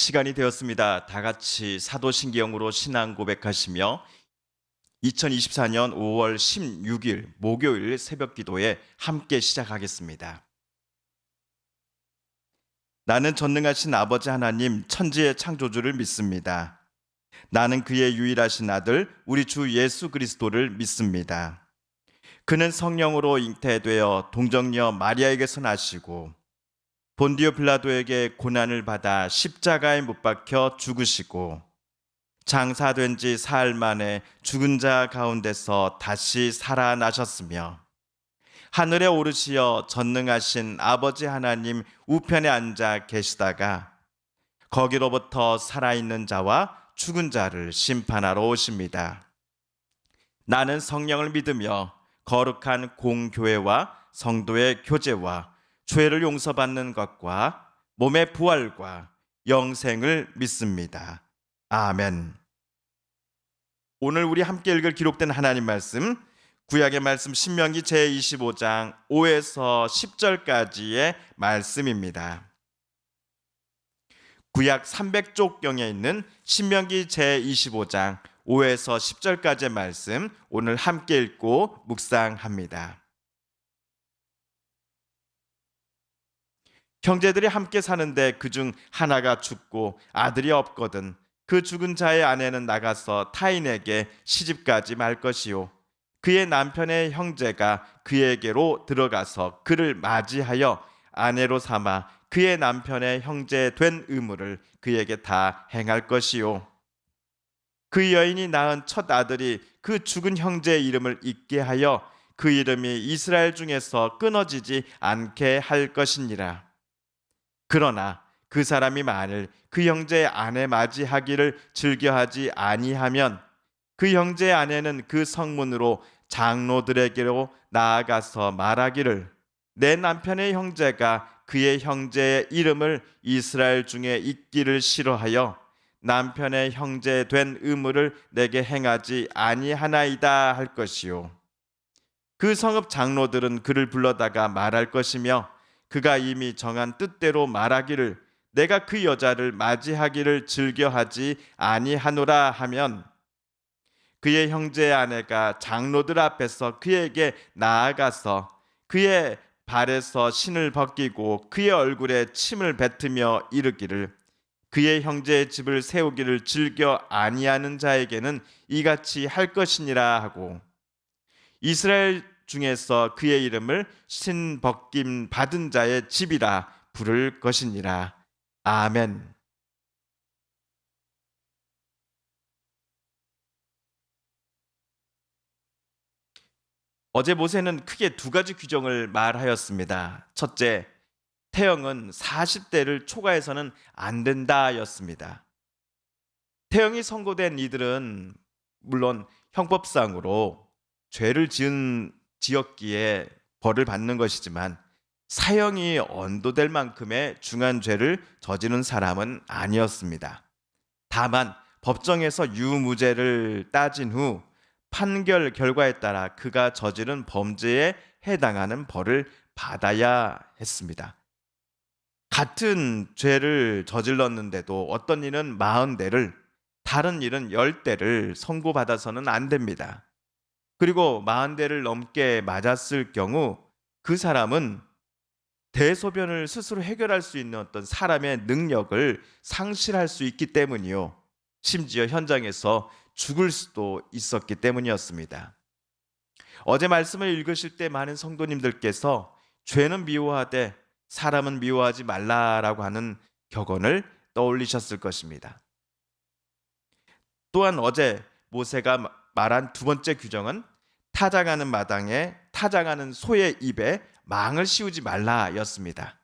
시간이 되었습니다. 다 같이 사도신경으로 신앙 고백하시며 2024년 5월 16일 목요일 새벽 기도에 함께 시작하겠습니다. 나는 전능하신 아버지 하나님 천지의 창조주를 믿습니다. 나는 그의 유일하신 아들 우리 주 예수 그리스도를 믿습니다. 그는 성령으로 잉태되어 동정녀 마리아에게서 나시고 본디오 빌라도에게 고난을 받아 십자가에 못 박혀 죽으시고 장사된 지 사흘 만에 죽은 자 가운데서 다시 살아나셨으며 하늘에 오르시어 전능하신 아버지 하나님 우편에 앉아 계시다가 거기로부터 살아있는 자와 죽은 자를 심판하러 오십니다. 나는 성령을 믿으며 거룩한 공교회와 성도의 교제와 죄를 용서받는 것과 몸의 부활과 영생을 믿습니다. 아멘. 오늘 우리 함께 읽을 기록된 하나님 말씀, 구약의 말씀 신명기 제25장 5에서 10절까지의 말씀입니다. 구약 300쪽경에 있는 신명기 제25장 5에서 10절까지의 말씀 오늘 함께 읽고 묵상합니다. 형제들이 함께 사는데 그중 하나가 죽고 아들이 없거든 그 죽은 자의 아내는 나가서 타인에게 시집가지 말 것이요 그의 남편의 형제가 그에게로 들어가서 그를 맞이하여 아내로 삼아 그의 남편의 형제 된 의무를 그에게 다 행할 것이요 그 여인이 낳은 첫 아들이 그 죽은 형제의 이름을 잊게 하여 그 이름이 이스라엘 중에서 끊어지지 않게 할 것이니라. 그러나 그 사람이 만일 그 형제의 아내 맞이하기를 즐겨하지 아니하면 그 형제의 아내는 그 성문으로 장로들에게로 나아가서 말하기를 내 남편의 형제가 그의 형제의 이름을 이스라엘 중에 잊기를 싫어하여 남편의 형제 된 의무를 내게 행하지 아니하나이다 할 것이요 그 성읍 장로들은 그를 불러다가 말할 것이며 그가 이미 정한 뜻대로 말하기를 내가 그 여자를 맞이하기를 즐겨하지 아니하노라 하면 그의 형제의 아내가 장로들 앞에서 그에게 나아가서 그의 발에서 신을 벗기고 그의 얼굴에 침을 뱉으며 이르기를 그의 형제의 집을 세우기를 즐겨 아니하는 자에게는 이같이 할 것이니라 하고 이스라엘 중에서 그의 이름을 신 벗김 받은 자의 집이라 부를 것이니라. 아멘. 어제 모세는 크게 두 가지 규정을 말하였습니다. 첫째, 태형은 40대를 초과해서는 안 된다였습니다. 태형이 선고된 이들은 물론 형법상으로 죄를 지었기에 벌을 받는 것이지만 사형이 언도될 만큼의 중한 죄를 저지른 사람은 아니었습니다. 다만 법정에서 유무죄를 따진 후 판결 결과에 따라 그가 저지른 범죄에 해당하는 벌을 받아야 했습니다. 같은 죄를 저질렀는데도 어떤 일은 40대를 다른 일은 10대를 선고받아서는 안 됩니다. 그리고 40대를 넘게 맞았을 경우 그 사람은 대소변을 스스로 해결할 수 있는 어떤 사람의 능력을 상실할 수 있기 때문이요. 심지어 현장에서 죽을 수도 있었기 때문이었습니다. 어제 말씀을 읽으실 때 많은 성도님들께서 죄는 미워하되 사람은 미워하지 말라라고 하는 격언을 떠올리셨을 것입니다. 또한 어제 모세가 말한 두 번째 규정은 타작하는 마당에 타작하는 소의 입에 망을 씌우지 말라였습니다.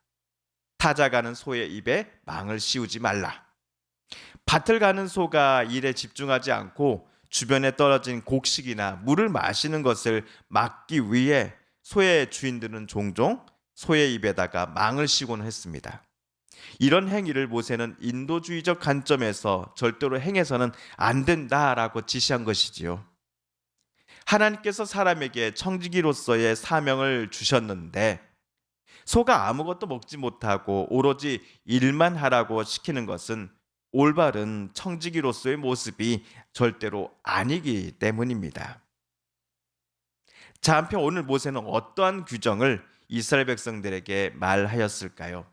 타작하는 소의 입에 망을 씌우지 말라. 밭을 가는 소가 일에 집중하지 않고 주변에 떨어진 곡식이나 물을 마시는 것을 막기 위해 소의 주인들은 종종 소의 입에다가 망을 씌곤 했습니다. 이런 행위를 모세는 인도주의적 관점에서 절대로 행해서는 안 된다라고 지시한 것이지요. 하나님께서 사람에게 청지기로서의 사명을 주셨는데 소가 아무것도 먹지 못하고 오로지 일만 하라고 시키는 것은 올바른 청지기로서의 모습이 절대로 아니기 때문입니다. 자, 한편 오늘 모세는 어떠한 규정을 이스라엘 백성들에게 말하였을까요?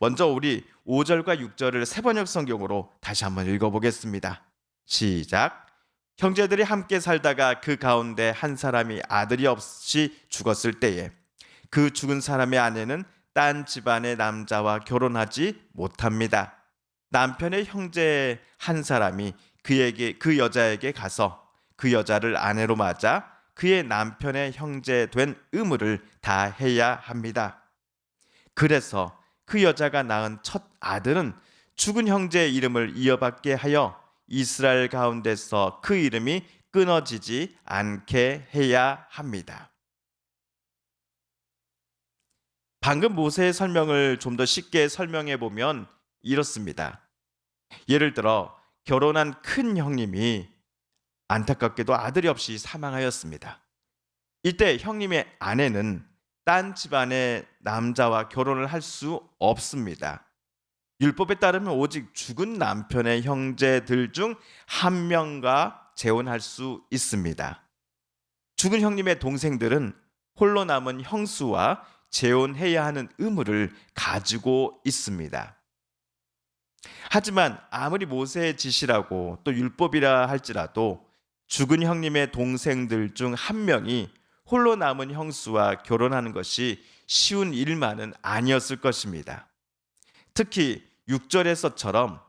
먼저 우리 5절과 6절을 새번역 성경으로 다시 한번 읽어보겠습니다. 시작. 형제들이 함께 살다가 그 가운데 한 사람이 아들이 없이 죽었을 때에 그 죽은 사람의 아내는 딴 집안의 남자와 결혼하지 못합니다. 남편의 형제 한 사람이 그 여자에게 가서 그 여자를 아내로 맞아 그의 남편의 형제 된 의무를 다 해야 합니다. 그래서 그 여자가 낳은 첫 아들은 죽은 형제의 이름을 이어받게 하여 이스라엘 가운데서 그 이름이 끊어지지 않게 해야 합니다. 방금 모세의 설명을 좀 더 쉽게 설명해 보면 이렇습니다. 예를 들어 결혼한 큰 형님이 안타깝게도 아들이 없이 사망하였습니다. 이때 형님의 아내는 딴 집안의 남자와 결혼을 할 수 없습니다. 율법에 따르면 오직 죽은 남편의 형제들 중 한 명과 재혼할 수 있습니다. 죽은 형님의 동생들은 홀로 남은 형수와 재혼해야 하는 의무를 가지고 있습니다. 하지만 아무리 모세의 지시라고 또 율법이라 할지라도 죽은 형님의 동생들 중 한 명이 홀로 남은 형수와 결혼하는 것이 쉬운 일만은 아니었을 것입니다. 특히 6절에서처럼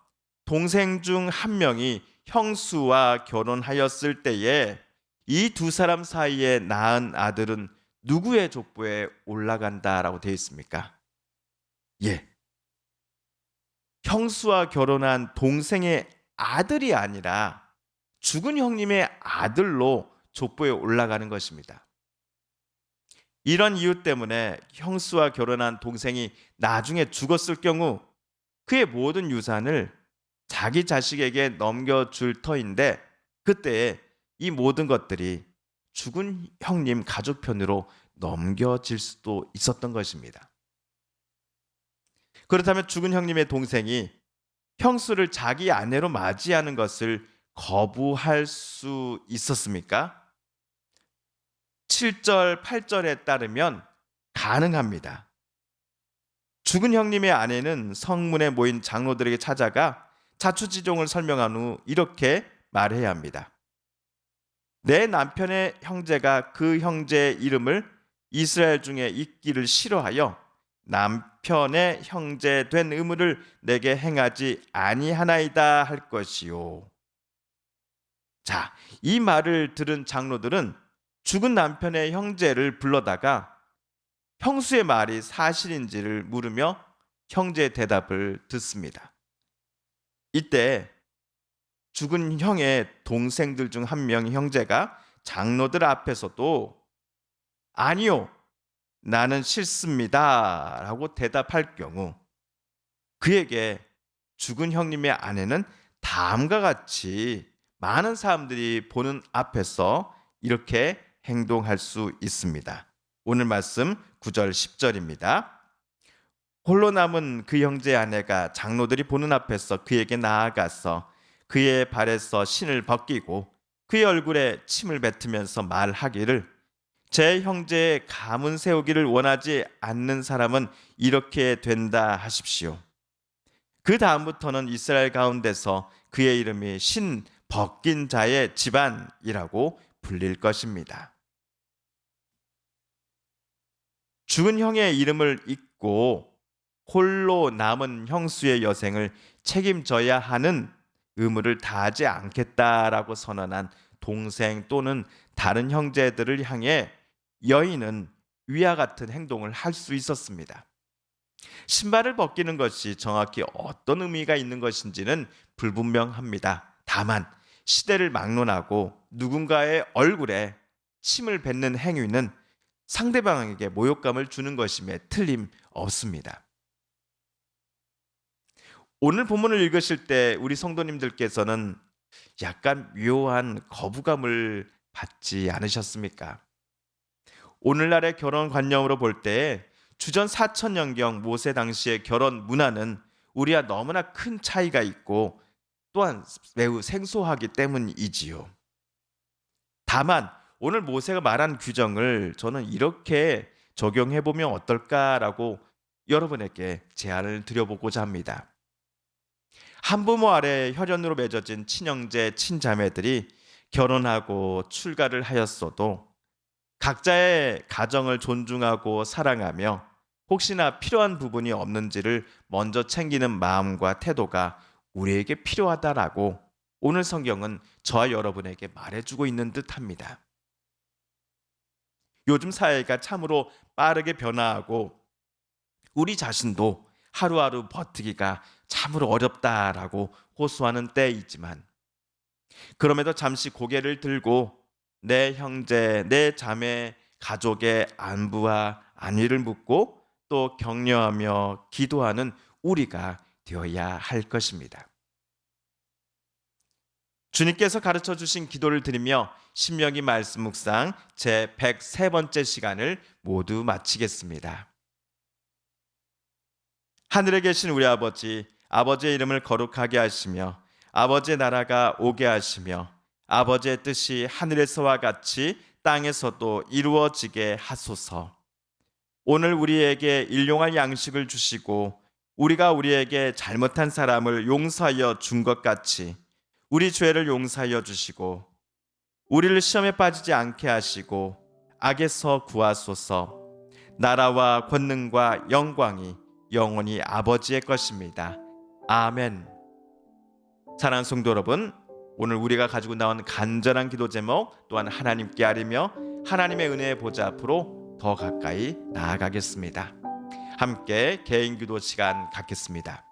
동생 중 한 명이 형수와 결혼하였을 때에 이 두 사람 사이에 낳은 아들은 누구의 족보에 올라간다라고 되어 있습니까? 예. 형수와 결혼한 동생의 아들이 아니라 죽은 형님의 아들로 족보에 올라가는 것입니다. 이런 이유 때문에 형수와 결혼한 동생이 나중에 죽었을 경우 그의 모든 유산을 자기 자식에게 넘겨줄 터인데 그때 이 모든 것들이 죽은 형님 가족 편으로 넘겨질 수도 있었던 것입니다. 그렇다면 죽은 형님의 동생이 형수를 자기 아내로 맞이하는 것을 거부할 수 있었습니까? 7절, 8절에 따르면 가능합니다. 죽은 형님의 아내는 성문에 모인 장로들에게 찾아가 자초지종을 설명한 후 이렇게 말해야 합니다. 내 남편의 형제가 그 형제의 이름을 이스라엘 중에 있기를 싫어하여 남편의 형제 된 의무를 내게 행하지 아니하나이다 할 것이요. 자, 이 말을 들은 장로들은 죽은 남편의 형제를 불러다가 형수의 말이 사실인지를 물으며 형제의 대답을 듣습니다. 이때 죽은 형의 동생들 중 한 명의 형제가 장로들 앞에서도 아니요, 나는 싫습니다 라고 대답할 경우 그에게 죽은 형님의 아내는 다음과 같이 많은 사람들이 보는 앞에서 이렇게 행동할 수 있습니다. 오늘 말씀 9절 10절입니다. 홀로 남은 그 형제의 아내가 장로들이 보는 앞에서 그에게 나아가서 그의 발에서 신을 벗기고 그의 얼굴에 침을 뱉으면서 말하기를 제 형제의 가문 세우기를 원하지 않는 사람은 이렇게 된다 하십시오. 그 다음부터는 이스라엘 가운데서 그의 이름이 신 벗긴 자의 집안이라고 불릴 것입니다. 죽은 형의 이름을 잊고 홀로 남은 형수의 여생을 책임져야 하는 의무를 다하지 않겠다라고 선언한 동생 또는 다른 형제들을 향해 여인은 위와 같은 행동을 할 수 있었습니다. 신발을 벗기는 것이 정확히 어떤 의미가 있는 것인지는 불분명합니다. 다만 시대를 막론하고 누군가의 얼굴에 침을 뱉는 행위는 상대방에게 모욕감을 주는 것임에 틀림없습니다. 오늘 본문을 읽으실 때 우리 성도님들께서는 약간 묘한 거부감을 받지 않으셨습니까? 오늘날의 결혼 관념으로 볼 때 주전 4000년경 모세 당시의 결혼 문화는 우리와 너무나 큰 차이가 있고 또한 매우 생소하기 때문이지요. 다만 오늘 모세가 말한 규정을 저는 이렇게 적용해 보면 어떨까라고 여러분에게 제안을 드려보고자 합니다. 한부모 아래 혈연으로 맺어진 친형제, 친자매들이 결혼하고 출가를 하였어도 각자의 가정을 존중하고 사랑하며 혹시나 필요한 부분이 없는지를 먼저 챙기는 마음과 태도가 우리에게 필요하다라고 오늘 성경은 저와 여러분에게 말해주고 있는 듯합니다. 요즘 사회가 참으로 빠르게 변화하고 우리 자신도 하루하루 버티기가 참으로 어렵다라고 호소하는 때이지만 그럼에도 잠시 고개를 들고 내 형제, 내 자매, 가족의 안부와 안위를 묻고 또 격려하며 기도하는 우리가 되어야 할 것입니다. 주님께서 가르쳐 주신 기도를 드리며 신명기 말씀 묵상 제 103번째 시간을 모두 마치겠습니다. 하늘에 계신 우리 아버지, 아버지의 이름을 거룩하게 하시며 아버지의 나라가 오게 하시며 아버지의 뜻이 하늘에서와 같이 땅에서도 이루어지게 하소서. 오늘 우리에게 일용할 양식을 주시고 우리가 우리에게 잘못한 사람을 용서하여 준 것 같이 우리 죄를 용서하여 주시고 우리를 시험에 빠지지 않게 하시고 악에서 구하소서. 나라와 권능과 영광이 영원히 아버지의 것입니다. 아멘. 사랑하는 성도 여러분, 오늘 우리가 가지고 나온 간절한 기도 제목 또한 하나님께 아뢰며 하나님의 은혜의 보좌 앞으로 더 가까이 나아가겠습니다. 함께 개인 기도 시간 갖겠습니다.